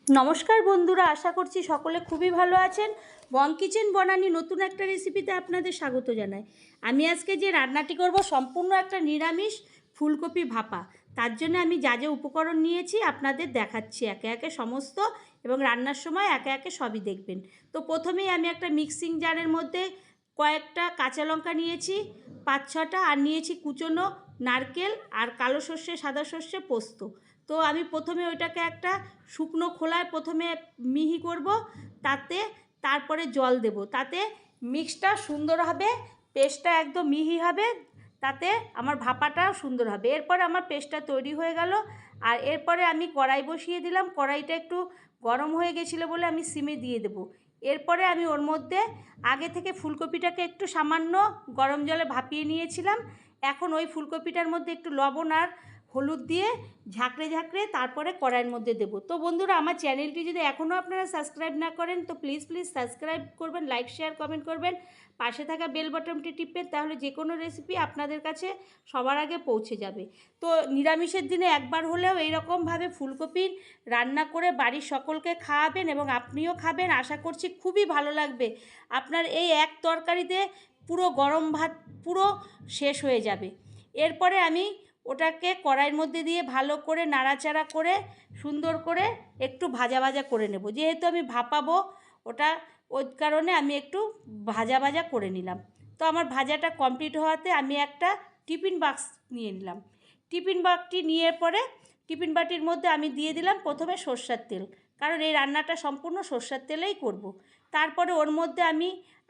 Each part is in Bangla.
নমস্কার বন্ধুরা, আশা করছি সকলে খুবই ভালো আছেন। বং কিচেন বনানি নতুন একটা রেসিপিতে আপনাদের স্বাগত জানাই। আমি আজকে যে রান্নাটি করব সম্পূর্ণ একটা নিরামিষ ফুলকপি ভাপা। তার জন্য আমি যা যা উপকরণ নিয়েছি আপনাদের দেখাচ্ছি একে একে সমস্ত, এবং রান্নার সময় একে একে সবই দেখবেন। তো প্রথমেই আমি একটা মিক্সিং জারের মধ্যে কয়েকটা কাঁচা লঙ্কা নিয়েছি, 5-6টা, আর নিয়েছি কুচনো নারকেল আর কালো সর্ষে, সাদা সর্ষে, পোস্ত। তো আমি প্রথমে ওইটাকে একটা শুকনো খোলায় প্রথমে মিহি করব, তারপরে জল দেব, তাতে মিক্সটা সুন্দর হবে, পেস্টটা একদম মিহি হবে, তাতে আমার ভাপাটাও সুন্দর হবে। এরপরে আমার পেস্টটা তৈরি হয়ে গেল। আর এরপরে আমি কড়াই বসিয়ে দিলাম। কড়াইটা একটু গরম হয়ে গেছিলো বলে আমি সিমে দিয়ে দেব। এরপরে আমি ওর মধ্যে আগে থেকে ফুলকপিটাকে একটু সামান্য গরম জলে ভাপিয়ে নিয়েছিলাম। এখন ওই ফুলকপিটার মধ্যে একটু লবণ আর হলুদ দিয়ে ঝাঁকড়ে ঝাঁকড়ে তারপরে কড়াইয়ের মধ্যে দেবো। তো বন্ধুরা, আমার চ্যানেলটি যদি এখনও আপনারা সাবস্ক্রাইব না করেন তো প্লিজ সাবস্ক্রাইব করবেন, লাইক শেয়ার কমেন্ট করবেন, পাশে থাকা বেল বাটনটি টিপবেন, তাহলে যে কোনো রেসিপি আপনাদের কাছে সবার আগে পৌঁছে যাবে। তো নিরামিষের দিনে একবার হলেও এইরকমভাবে ফুলকপির রান্না করে বাড়ির সকলকে খাওয়াবেন এবং আপনিও খাবেন। আশা করছি খুবই ভালো লাগবে। আপনার এই এক তরকারিতে পুরো গরম ভাত পুরো শেষ হয়ে যাবে। এরপরে আমি ওটাকে কড়াইয়ের মধ্যে দিয়ে ভালো করে নাড়াচাড়া করে সুন্দর করে একটু ভাজা ভাজা করে নেব। যেহেতু আমি ভাপাবো ওটা, ওই কারণে আমি একটু ভাজা ভাজা করে নিলাম। তো আমার ভাজাটা কমপ্লিট হওয়াতে আমি একটা টিফিন বাক্স নিয়ে নিলাম। টিফিন বাক্সটি নিয়ে পরে টিফিন বাটির মধ্যে আমি দিয়ে দিলাম প্রথমে সর্ষের তেল, কারণ এই রান্নাটা সম্পূর্ণ সর্ষের তেলেই করব। তারপরে ওর মধ্যে আমি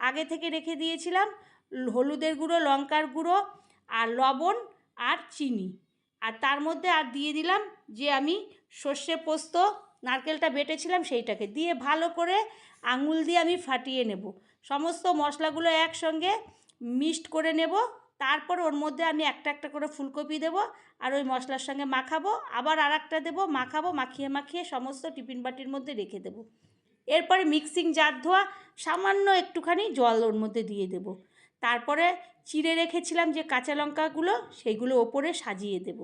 আগে থেকে রেখে দিয়েছিলাম হলুদের গুঁড়ো, লঙ্কার গুঁড়ো আর লবণ আর চিনি। আর তার মধ্যে আর দিয়ে দিলাম যে আমি সর্ষে পোস্ত নারকেলটা বেটেছিলাম সেইটাকে দিয়ে ভালো করে আঙুল দিয়ে আমি ফাটিয়ে নেব। সমস্ত মশলাগুলো একসঙ্গে মিক্সড করে নেব। তারপর ওর মধ্যে আমি একটা একটা করে ফুলকপি দেবো আর ওই মশলার সঙ্গে মাখাবো, আবার আর একটা দেবো, মাখাবো, মাখিয়ে মাখিয়ে সমস্ত টিফিন বাটির মধ্যে রেখে দেবো। এরপরে মিক্সিং জার ধোয়া সামান্য একটুখানি জল ওর মধ্যে দিয়ে দেব। তারপরে চিড়ে রেখেছিলাম যে কাঁচা লঙ্কাগুলো, সেইগুলো ওপরে সাজিয়ে দেব।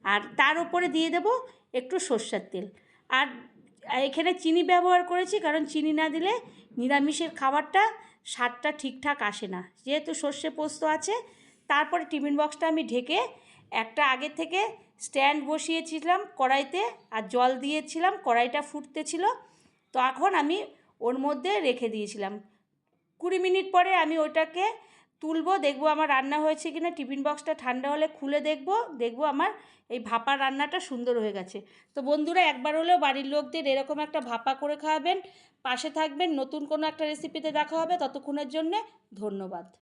আর তার ওপরে দিয়ে দেব একটু সর্ষের তেল। আর এখানে চিনি ব্যবহার করেছি, কারণ চিনি না দিলে নিরামিষের খাবারটা স্বাদটা ঠিকঠাক আসে না, যেহেতু সর্ষে পোস্ত আছে। তারপরে টিফিন বক্সটা আমি ঢেকে একটা আগে থেকে স্ট্যান্ড বসিয়েছিলাম কড়াইতে, আর জল দিয়েছিলাম, কড়াইটা ফুটতেছিল। তো এখন আমি ওর মধ্যে রেখে দিয়েছিলাম। 20 মিনিট পরে আমি ওটাকে তুলবো, দেখবো আমার রান্না হয়েছে কিনা। টিফিন বক্সটা ঠান্ডা হলে খুলে দেখবো আমার এই ভাপা রান্নাটা সুন্দর হয়ে গেছে। তো বন্ধুরা, একবার হলেও বাড়ির লোকদের এরকম একটা ভাপা করে খাওয়াবেন, পাশে থাকবেন। নতুন কোনো একটা রেসিপিতে দেখা হবে, ততক্ষণের জন্যে ধন্যবাদ।